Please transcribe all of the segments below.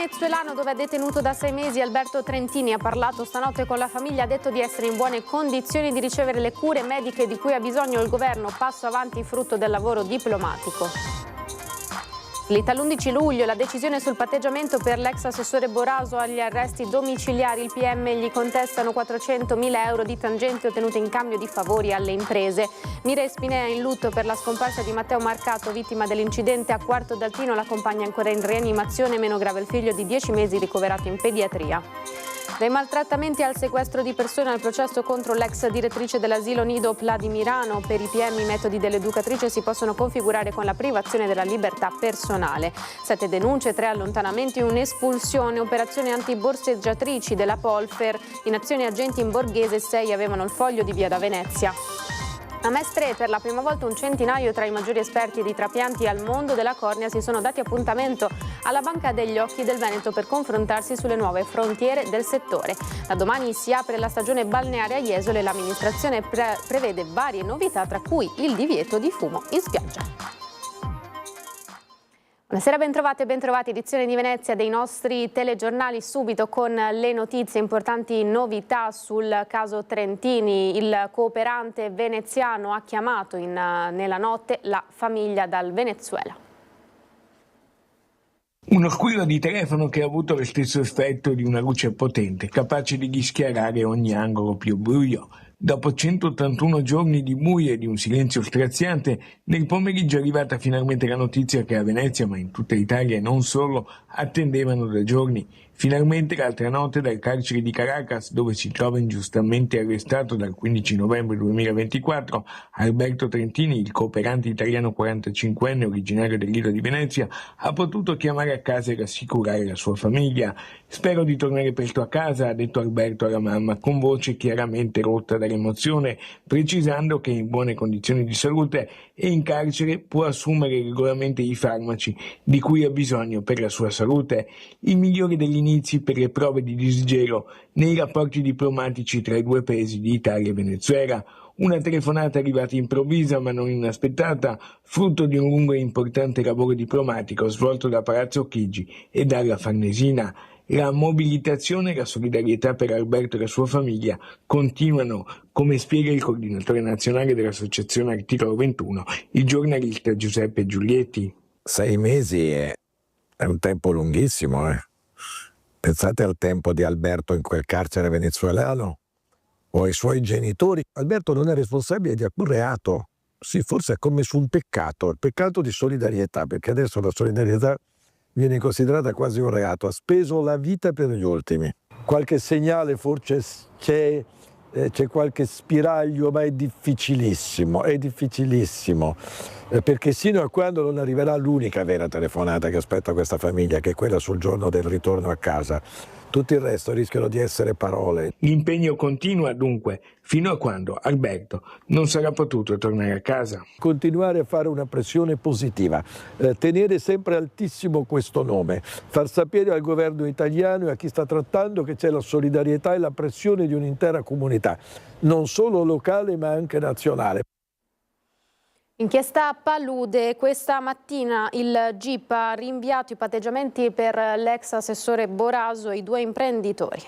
venezuelano dove è detenuto da 6 mesi Alberto Trentini ha parlato stanotte con la famiglia, ha detto di essere in buone condizioni di ricevere le cure mediche di cui ha bisogno il governo, passo avanti frutto del lavoro diplomatico. L'11 luglio la decisione sul patteggiamento per l'ex assessore Boraso agli arresti domiciliari, il PM gli contestano 400.000 euro di tangenti ottenute in cambio di favori alle imprese. Mireille Spinea in lutto per la scomparsa di Matteo Marcato, vittima dell'incidente a Quarto d'Alpino, la compagna ancora in rianimazione, meno grave il figlio di 10 mesi ricoverato in pediatria. Dai maltrattamenti al sequestro di persone al processo contro l'ex direttrice dell'asilo Nido Pla di Milano, per i PM i metodi dell'educatrice si possono configurare con la privazione della libertà personale. 7 denunce, 3 allontanamenti, un'espulsione, operazione antiborseggiatrici della Polfer, in azione agenti in Borghese, 6 avevano il foglio di via da Venezia. A Mestre per la prima volta un centinaio tra i maggiori esperti di trapianti al mondo della cornea si sono dati appuntamento alla Banca degli Occhi del Veneto per confrontarsi sulle nuove frontiere del settore. Da domani si apre la stagione balneare a Jesole e l'amministrazione prevede varie novità, tra cui il divieto di fumo in spiaggia. Buonasera, bentrovate e bentrovati, edizione di Venezia dei nostri telegiornali, subito con le notizie, importanti novità sul caso Trentini. Il cooperante veneziano ha chiamato nella notte la famiglia dal Venezuela. Uno squillo di telefono che ha avuto lo stesso effetto di una luce potente, capace di rischiarare ogni angolo più buio. Dopo 181 giorni di buio e di un silenzio straziante, nel pomeriggio è arrivata finalmente la notizia che a Venezia, ma in tutta Italia e non solo, attendevano da giorni. Finalmente l'altra notte dal carcere di Caracas, dove si trova ingiustamente arrestato dal 15 novembre 2024, Alberto Trentini, il cooperante italiano 45enne originario dell'Isola di Venezia, ha potuto chiamare a casa e rassicurare la sua famiglia. «Spero di tornare presto a casa», ha detto Alberto alla mamma, con voce chiaramente rotta dall'emozione, precisando che è in buone condizioni di salute e in carcere può assumere regolarmente i farmaci di cui ha bisogno per la sua salute. I migliori degli inizi per le prove di disgelo nei rapporti diplomatici tra i due paesi di Italia e Venezuela. Una telefonata arrivata improvvisa ma non inaspettata, frutto di un lungo e importante lavoro diplomatico svolto da Palazzo Chigi e dalla Farnesina. La mobilitazione e la solidarietà per Alberto e la sua famiglia continuano, come spiega il coordinatore nazionale dell'associazione Articolo 21, il giornalista Giuseppe Giulietti. 6 mesi è un tempo lunghissimo. Pensate al tempo di Alberto in quel carcere venezuelano o ai suoi genitori. Alberto non è responsabile di alcun reato. Sì, forse ha commesso un peccato, il peccato di solidarietà, perché adesso la solidarietà viene considerata quasi un reato. Ha speso la vita per gli ultimi. Qualche segnale forse c'è qualche spiraglio, ma è difficilissimo, perché sino a quando non arriverà l'unica vera telefonata che aspetta questa famiglia, che è quella sul giorno del ritorno a casa, tutto il resto rischiano di essere parole. L'impegno continua dunque, fino a quando Alberto non sarà potuto tornare a casa. Continuare a fare una pressione positiva, tenere sempre altissimo questo nome, far sapere al governo italiano e a chi sta trattando che c'è la solidarietà e la pressione di un'intera comunità, non solo locale ma anche nazionale. Inchiesta Palude, questa mattina il GIP ha rinviato i patteggiamenti per l'ex assessore Boraso e i 2 imprenditori.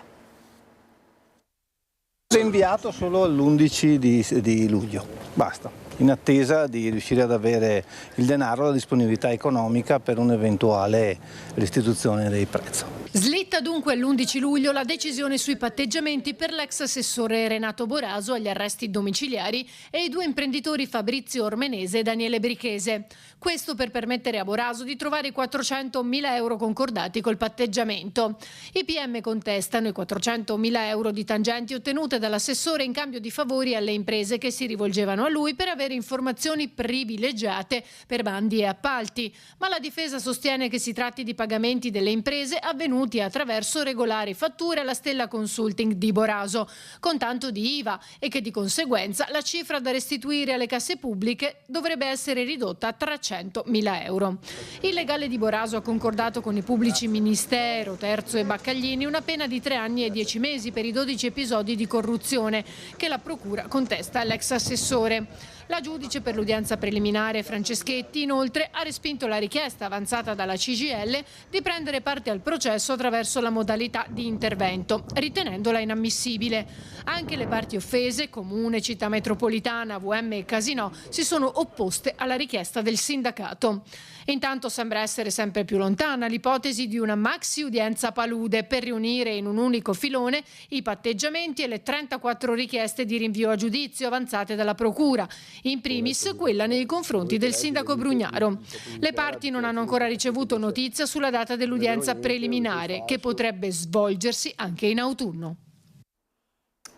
Rinviato solo all'11 di luglio, basta, in attesa di riuscire ad avere il denaro, la disponibilità economica per un'eventuale restituzione dei prezzi. Slitta dunque l'11 luglio la decisione sui patteggiamenti per l'ex assessore Renato Boraso agli arresti domiciliari e i 2 imprenditori Fabrizio Ormenese e Daniele Brichese. Questo per permettere a Boraso di trovare i 400.000 euro concordati col patteggiamento. I PM contestano i 400.000 euro di tangenti ottenute dall'assessore in cambio di favori alle imprese che si rivolgevano a lui per avere informazioni privilegiate per bandi e appalti. Ma la difesa sostiene che si tratti di pagamenti delle imprese avvenuti attraverso regolari fatture alla Stella Consulting di Boraso, con tanto di IVA, e che di conseguenza la cifra da restituire alle casse pubbliche dovrebbe essere ridotta a 300.000 euro. Il legale di Boraso ha concordato con i pubblici ministero, Terzo e Baccaglini una pena di 3 anni e 10 mesi per i 12 episodi di corruzione che la procura contesta all'ex assessore. La giudice per l'udienza preliminare Franceschetti inoltre ha respinto la richiesta avanzata dalla CGIL di prendere parte al processo attraverso la modalità di intervento, ritenendola inammissibile. Anche le parti offese, Comune, Città Metropolitana, VM e Casinò, si sono opposte alla richiesta del sindacato. Intanto sembra essere sempre più lontana l'ipotesi di una maxi udienza palude per riunire in un unico filone i patteggiamenti e le 34 richieste di rinvio a giudizio avanzate dalla Procura, in primis quella nei confronti del sindaco Brugnaro. Le parti non hanno ancora ricevuto notizia sulla data dell'udienza preliminare, che potrebbe svolgersi anche in autunno.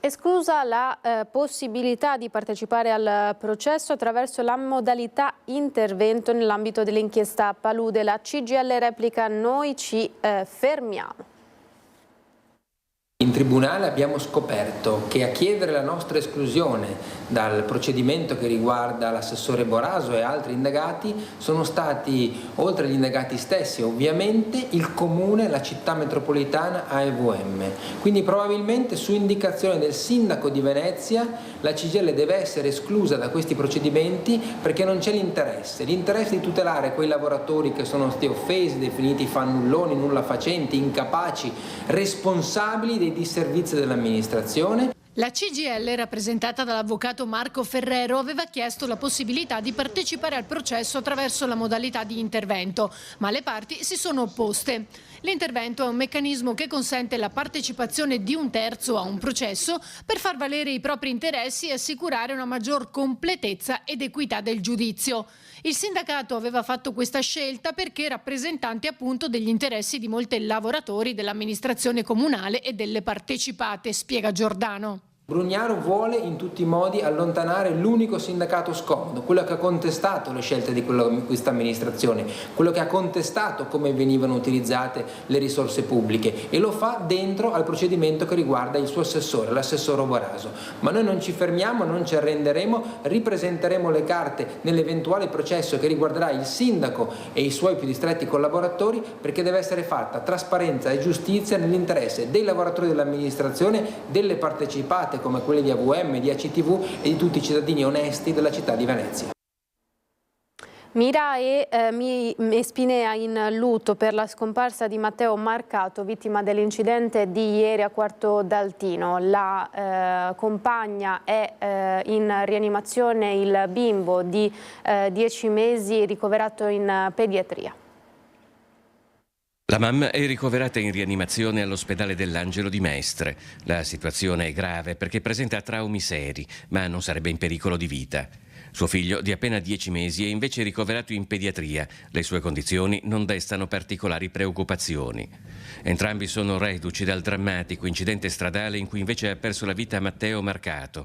Esclusa la possibilità di partecipare al processo attraverso la modalità intervento nell'ambito dell'inchiesta palude, la CGIL replica: noi ci fermiamo. In tribunale abbiamo scoperto che a chiedere la nostra esclusione dal procedimento che riguarda l'assessore Boraso e altri indagati sono stati, oltre agli indagati stessi ovviamente, il Comune, la Città Metropolitana, AEVM. Quindi probabilmente su indicazione del sindaco di Venezia la CGIL deve essere esclusa da questi procedimenti perché non c'è l'interesse di tutelare quei lavoratori che sono stati offesi, definiti fannulloni, nulla facenti, incapaci, responsabili dei disservizi dell'amministrazione. La CGIL, rappresentata dall'avvocato Marco Ferrero, aveva chiesto la possibilità di partecipare al processo attraverso la modalità di intervento, ma le parti si sono opposte. L'intervento è un meccanismo che consente la partecipazione di un terzo a un processo per far valere i propri interessi e assicurare una maggior completezza ed equità del giudizio. Il sindacato aveva fatto questa scelta perché rappresentante appunto degli interessi di molti lavoratori dell'amministrazione comunale e delle partecipate, spiega Giordano. Brugnaro vuole in tutti i modi allontanare l'unico sindacato scomodo, quello che ha contestato le scelte di questa amministrazione, quello che ha contestato come venivano utilizzate le risorse pubbliche, e lo fa dentro al procedimento che riguarda il suo assessore, l'assessore Boraso. Ma noi non ci fermiamo, non ci arrenderemo, ripresenteremo le carte nell'eventuale processo che riguarderà il sindaco e i suoi più distretti collaboratori, perché deve essere fatta trasparenza e giustizia nell'interesse dei lavoratori dell'amministrazione, delle partecipate come quelle di AVM, di ACTV e di tutti i cittadini onesti della città di Venezia. Mira e Spinea in lutto per la scomparsa di Matteo Marcato, vittima dell'incidente di ieri a Quarto d'Altino. La compagna è in rianimazione, il bimbo di 10 mesi ricoverato in pediatria. La mamma è ricoverata in rianimazione all'ospedale dell'Angelo di Mestre. La situazione è grave perché presenta traumi seri, ma non sarebbe in pericolo di vita. Suo figlio, di appena 10 mesi, è invece ricoverato in pediatria. Le sue condizioni non destano particolari preoccupazioni. Entrambi sono reduci dal drammatico incidente stradale in cui invece ha perso la vita Matteo Marcato.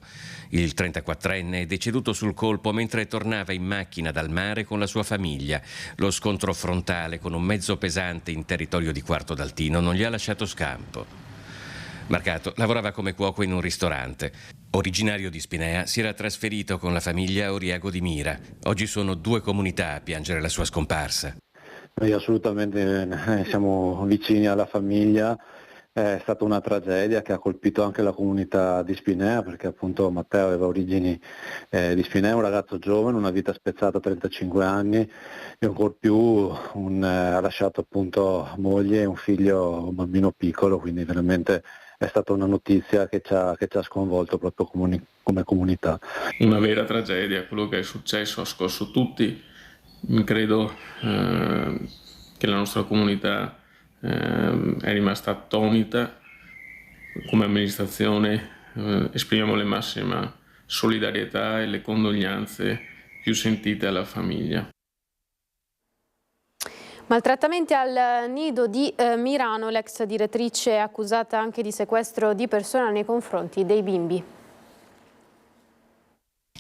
Il 34enne è deceduto sul colpo mentre tornava in macchina dal mare con la sua famiglia. Lo scontro frontale con un mezzo pesante in territorio di Quarto d'Altino non gli ha lasciato scampo. Marcato lavorava come cuoco in un ristorante. Originario di Spinea, si era trasferito con la famiglia a Oriago di Mira. Oggi sono 2 comunità a piangere la sua scomparsa. Noi assolutamente siamo vicini alla famiglia. È stata una tragedia che ha colpito anche la comunità di Spinea, perché appunto Matteo aveva origini di Spinea, un ragazzo giovane, una vita spezzata a 35 anni e ancor più ha lasciato appunto moglie e un figlio, un bambino piccolo, quindi veramente è stata una notizia che ci ha sconvolto proprio come comunità. Una vera tragedia, quello che è successo ha scosso tutti. Credo che la nostra comunità è rimasta attonita. Come amministrazione esprimiamo la massima solidarietà e le condoglianze più sentite alla famiglia. Maltrattamenti al nido di Mirano, l'ex direttrice è accusata anche di sequestro di persona nei confronti dei bimbi.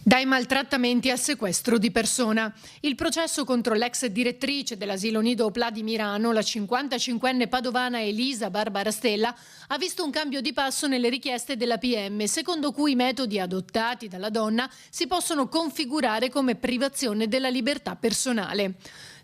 Dai maltrattamenti al sequestro di persona. Il processo contro l'ex direttrice dell'asilo Nido Opla di Mirano, la 55enne padovana Elisa Barbara Stella, ha visto un cambio di passo nelle richieste della PM, secondo cui i metodi adottati dalla donna si possono configurare come privazione della libertà personale.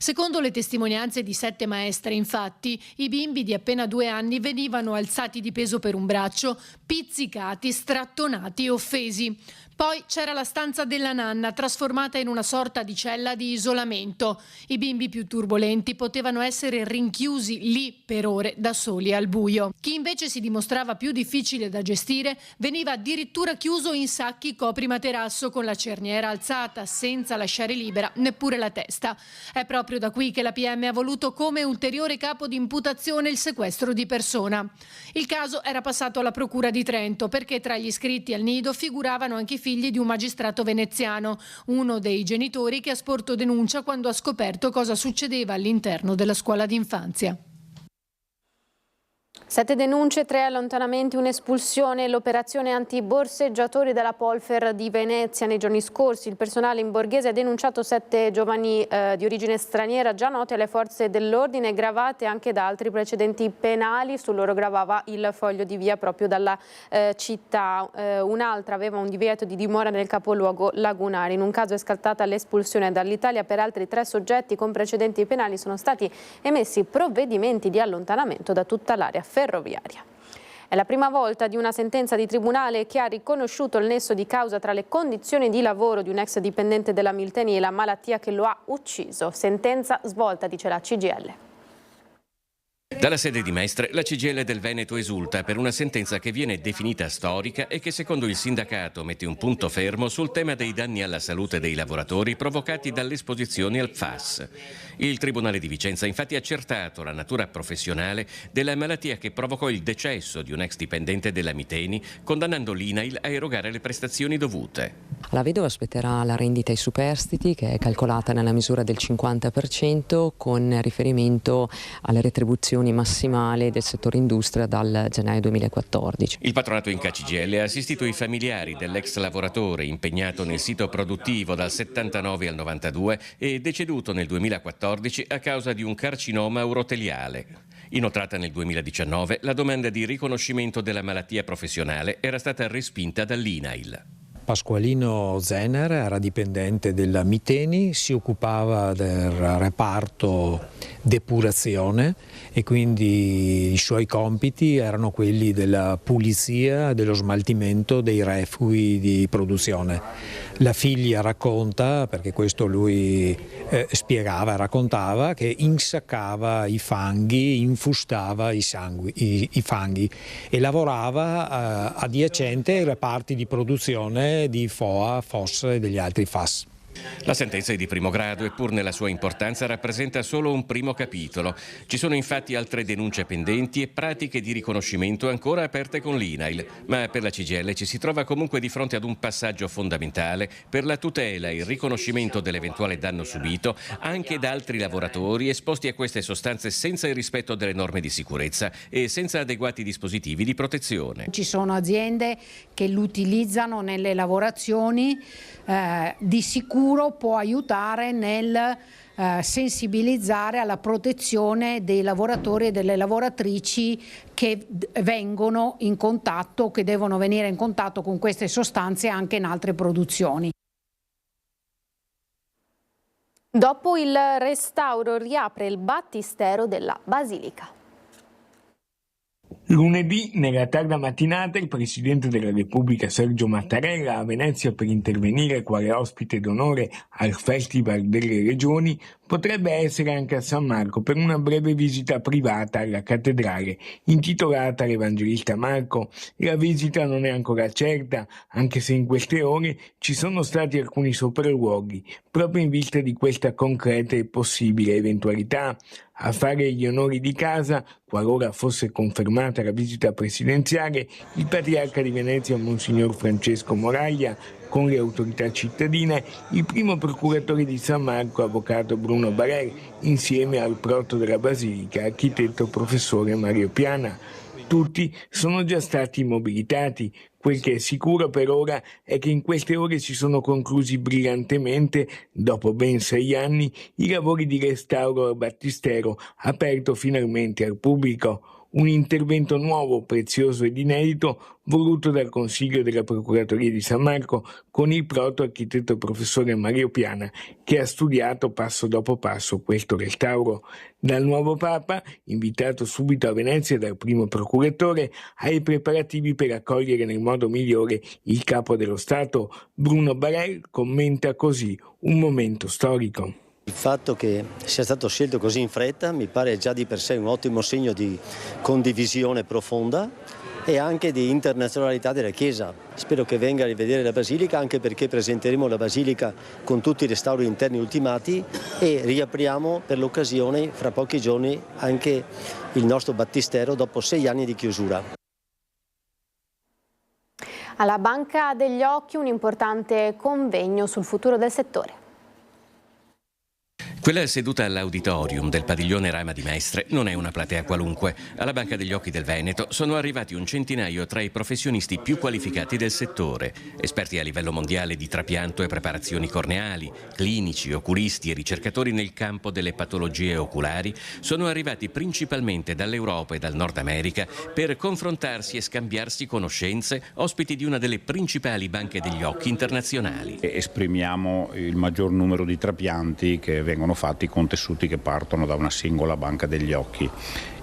Secondo le testimonianze di 7 maestre, infatti, i bimbi di appena 2 anni venivano alzati di peso per un braccio, pizzicati, strattonati e offesi. Poi c'era la stanza della nanna, trasformata in una sorta di cella di isolamento. I bimbi più turbolenti potevano essere rinchiusi lì per ore da soli al buio. Chi invece si dimostrava più difficile da gestire veniva addirittura chiuso in sacchi coprimaterasso con la cerniera alzata, senza lasciare libera neppure la testa. È proprio da qui che la PM ha voluto come ulteriore capo di imputazione il sequestro di persona. Il caso era passato alla Procura di Trento perché tra gli iscritti al nido figuravano anche i figli di un magistrato veneziano, uno dei genitori che ha sporto denuncia quando ha scoperto cosa succedeva all'interno della scuola d'infanzia. 7 denunce, 3 allontanamenti, un'espulsione. L'operazione anti-borseggiatori della Polfer di Venezia nei giorni scorsi. Il personale in borghese ha denunciato 7 giovani di origine straniera già noti alle forze dell'ordine, gravate anche da altri precedenti penali. Su loro gravava il foglio di via proprio dalla città. Un'altra aveva un divieto di dimora nel capoluogo lagunare. In un caso è scattata l'espulsione dall'Italia. Per altri 3 soggetti con precedenti penali sono stati emessi provvedimenti di allontanamento da tutta l'area ferroviaria. È la prima volta di una sentenza di tribunale che ha riconosciuto il nesso di causa tra le condizioni di lavoro di un ex dipendente della Milteni e la malattia che lo ha ucciso. Sentenza svolta, dice la CGIL. Dalla sede di Mestre, la CGIL del Veneto esulta per una sentenza che viene definita storica e che secondo il sindacato mette un punto fermo sul tema dei danni alla salute dei lavoratori provocati dall'esposizione al PFAS. Il Tribunale di Vicenza infatti ha accertato la natura professionale della malattia che provocò il decesso di un ex dipendente della Miteni, condannando l'INAIL a erogare le prestazioni dovute. La vedova aspetterà la rendita ai superstiti, che è calcolata nella misura del 50% con riferimento alle retribuzioni massimali del settore industria dal gennaio 2014. Il patronato in CGIL ha assistito i familiari dell'ex lavoratore impegnato nel sito produttivo dal 79 al 92 e deceduto nel 2014 a causa di un carcinoma uroteliale. Inoltrata nel 2019, la domanda di riconoscimento della malattia professionale era stata respinta dall'INAIL. Pasqualino Zener era dipendente della Miteni, si occupava del reparto depurazione e quindi i suoi compiti erano quelli della pulizia, dello smaltimento dei reflui di produzione. La figlia racconta, perché questo lui spiegava e raccontava, che insaccava i fanghi, infustava i fanghi e lavorava adiacente ai reparti di produzione di FOA, FOS e degli altri FAS. La sentenza è di primo grado e pur nella sua importanza rappresenta solo un primo capitolo. Ci sono infatti altre denunce pendenti e pratiche di riconoscimento ancora aperte con l'INAIL, ma per la CGIL ci si trova comunque di fronte ad un passaggio fondamentale per la tutela e il riconoscimento dell'eventuale danno subito anche da altri lavoratori esposti a queste sostanze senza il rispetto delle norme di sicurezza e senza adeguati dispositivi di protezione. Ci sono aziende che l'utilizzano nelle lavorazioni, di sicuro può aiutare nel sensibilizzare alla protezione dei lavoratori e delle lavoratrici che vengono in contatto, che devono venire in contatto con queste sostanze anche in altre produzioni. Dopo il restauro riapre il battistero della Basilica. Lunedì, nella tarda mattinata, il Presidente della Repubblica Sergio Mattarella a Venezia per intervenire quale ospite d'onore al Festival delle Regioni potrebbe essere anche a San Marco per una breve visita privata alla cattedrale intitolata all'Evangelista Marco. La visita non è ancora certa, anche se in queste ore ci sono stati alcuni sopralluoghi proprio in vista di questa concreta e possibile eventualità. A fare gli onori di casa, qualora fosse confermata la visita presidenziale, il Patriarca di Venezia Monsignor Francesco Moraglia, con le autorità cittadine, il primo procuratore di San Marco, avvocato Bruno Barer, insieme al proto della Basilica, architetto professore Mario Piana. Tutti sono già stati mobilitati. Quel che è sicuro per ora è che in queste ore si sono conclusi brillantemente, dopo ben 6 anni, i lavori di restauro al battistero, aperto finalmente al pubblico. Un intervento nuovo, prezioso ed inedito voluto dal Consiglio della Procuratoria di San Marco con il proto-architetto professore Mario Piana, che ha studiato passo dopo passo questo restauro. Dal nuovo Papa, invitato subito a Venezia dal primo procuratore, ai preparativi per accogliere nel modo migliore il capo dello Stato, Bruno Barel commenta così un momento storico. Il fatto che sia stato scelto così in fretta mi pare già di per sé un ottimo segno di condivisione profonda e anche di internazionalità della Chiesa. Spero che venga a rivedere la Basilica, anche perché presenteremo la Basilica con tutti i restauri interni ultimati e riapriamo per l'occasione fra pochi giorni anche il nostro battistero dopo 6 anni di chiusura. Alla Banca degli Occhi un importante convegno sul futuro del settore. Quella seduta all'auditorium del padiglione Rama di Mestre non è una platea qualunque. Alla Banca degli Occhi del Veneto sono arrivati un centinaio tra i professionisti più qualificati del settore, esperti a livello mondiale di trapianto e preparazioni corneali, clinici, oculisti e ricercatori nel campo delle patologie oculari. Sono arrivati principalmente dall'Europa e dal Nord America per confrontarsi e scambiarsi conoscenze, ospiti di una delle principali banche degli occhi internazionali. Esprimiamo il maggior numero di trapianti che vengono fatti con tessuti che partono da una singola banca degli occhi.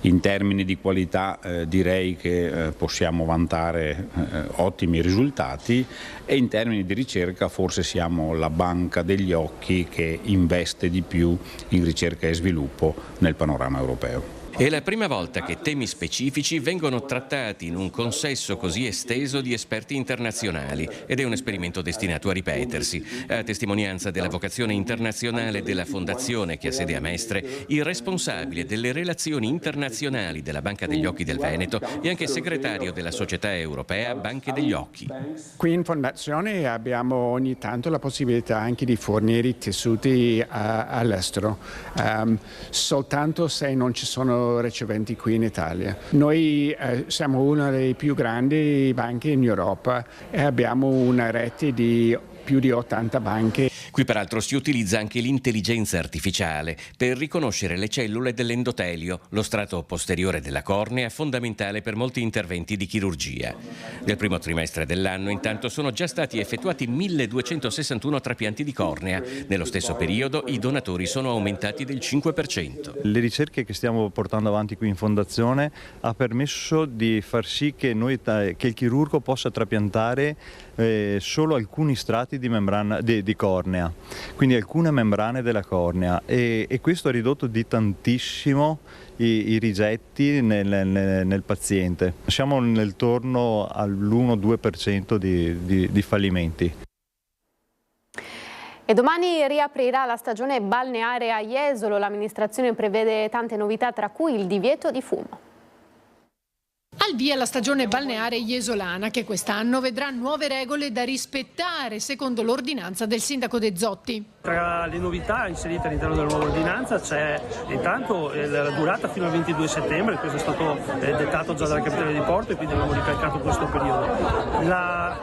In termini di qualità direi che possiamo vantare ottimi risultati e in termini di ricerca forse siamo la banca degli occhi che investe di più in ricerca e sviluppo nel panorama europeo. È la prima volta che temi specifici vengono trattati in un consesso così esteso di esperti internazionali ed è un esperimento destinato a ripetersi. A testimonianza della vocazione internazionale della fondazione che ha sede a Mestre, il responsabile delle relazioni internazionali della Banca degli Occhi del Veneto e anche segretario della Società Europea Banche degli Occhi. Qui in Fondazione abbiamo ogni tanto la possibilità anche di fornire i tessuti all'estero, soltanto se non ci sono riceventi qui in Italia. Noi siamo una delle più grandi banche in Europa e abbiamo una rete di più di 80 banche. Qui peraltro si utilizza anche l'intelligenza artificiale per riconoscere le cellule dell'endotelio, lo strato posteriore della cornea, fondamentale per molti interventi di chirurgia. Nel primo trimestre dell'anno, intanto, sono già stati effettuati 1261 trapianti di cornea. Nello stesso periodo i donatori sono aumentati del 5%. Le ricerche che stiamo portando avanti qui in Fondazione ha permesso di far sì che il chirurgo possa trapiantare solo alcuni strati di membrana di cornea, quindi alcune membrane della cornea e questo ha ridotto di tantissimo i rigetti nel paziente. Siamo nel torno all'1-2% di fallimenti. E domani riaprirà la stagione balneare a Jesolo. L'amministrazione prevede tante novità, tra cui il divieto di fumo. Al via la stagione balneare jesolana, che quest'anno vedrà nuove regole da rispettare secondo l'ordinanza del sindaco De Zotti. Tra le novità inserite all'interno della nuova ordinanza c'è intanto la durata fino al 22 settembre, questo è stato dettato già dalla capitale di Porto e quindi abbiamo ricalcato questo periodo. La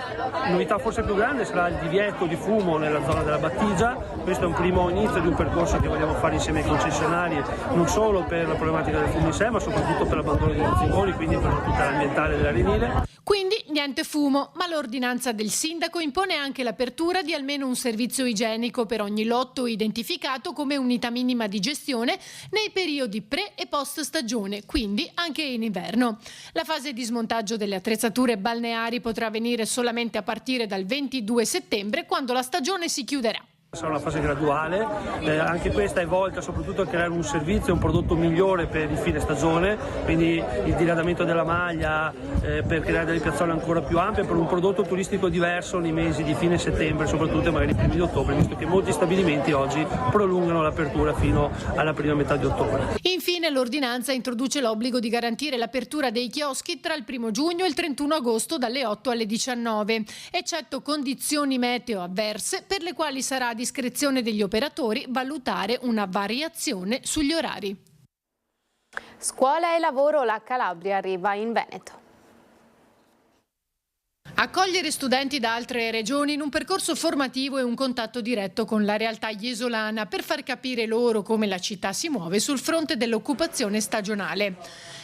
novità forse più grande sarà il divieto di fumo nella zona della Battigia, questo è un primo inizio di un percorso che vogliamo fare insieme ai concessionari, non solo per la problematica del fumo in sé ma soprattutto per l'abbandono di mozziconi, quindi per la tutela ambientale dell'arenile. Quindi niente fumo, ma l'ordinanza del sindaco impone anche l'apertura di almeno un servizio igienico per ogni lotto identificato come unità minima di gestione nei periodi pre- e post stagione, quindi anche in inverno. La fase di smontaggio delle attrezzature balneari potrà avvenire solamente a partire dal 22 settembre, quando la stagione si chiuderà. Sarà una fase graduale, anche questa è volta soprattutto a creare un servizio e un prodotto migliore per il fine stagione, quindi il diradamento della maglia per creare delle piazzole ancora più ampie, per un prodotto turistico diverso nei mesi di fine settembre, soprattutto magari i primi di ottobre, visto che molti stabilimenti oggi prolungano l'apertura fino alla prima metà di ottobre. Infine l'ordinanza introduce l'obbligo di garantire l'apertura dei chioschi tra il 1 giugno e il 31 agosto dalle 8 alle 19, eccetto condizioni meteo avverse per le quali sarà a discrezione degli operatori valutare una variazione sugli orari. Scuola e lavoro, la Calabria arriva in Veneto. Accogliere studenti da altre regioni in un percorso formativo e un contatto diretto con la realtà iesolana per far capire loro come la città si muove sul fronte dell'occupazione stagionale.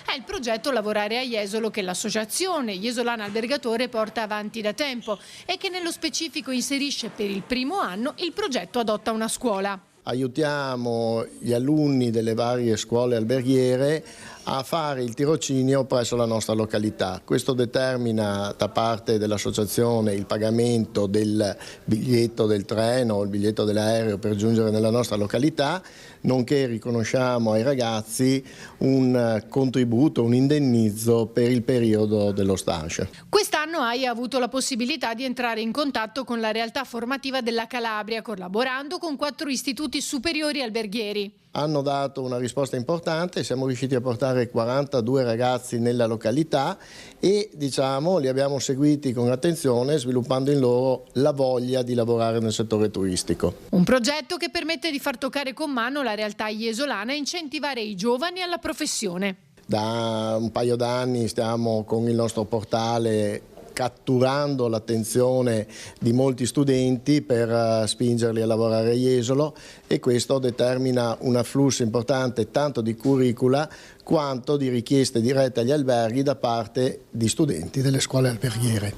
È il progetto Lavorare a Jesolo che l'associazione Jesolana Albergatore porta avanti da tempo e che nello specifico inserisce per il primo anno il progetto Adotta una scuola. Aiutiamo gli alunni delle varie scuole alberghiere a fare il tirocinio presso la nostra località. Questo determina da parte dell'associazione il pagamento del biglietto del treno o il biglietto dell'aereo per giungere nella nostra località, nonché riconosciamo ai ragazzi un contributo, un indennizzo per il periodo dello stage. Quest'anno hai avuto la possibilità di entrare in contatto con la realtà formativa della Calabria, collaborando con 4 istituti superiori alberghieri. Hanno dato una risposta importante, siamo riusciti a portare 42 ragazzi nella località e li abbiamo seguiti con attenzione, sviluppando in loro la voglia di lavorare nel settore turistico. Un progetto che permette di far toccare con mano la realtà iesolana e incentivare i giovani alla professione. Da un paio d'anni stiamo con il nostro portale catturando l'attenzione di molti studenti per spingerli a lavorare a Jesolo, e questo determina un afflusso importante tanto di curricula quanto di richieste dirette agli alberghi da parte di studenti delle scuole alberghiere.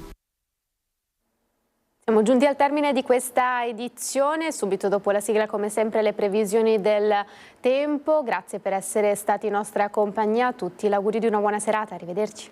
Siamo giunti al termine di questa edizione, subito dopo la sigla come sempre le previsioni del tempo. Grazie per essere stati in nostra compagnia, a tutti l'augurio di una buona serata, arrivederci.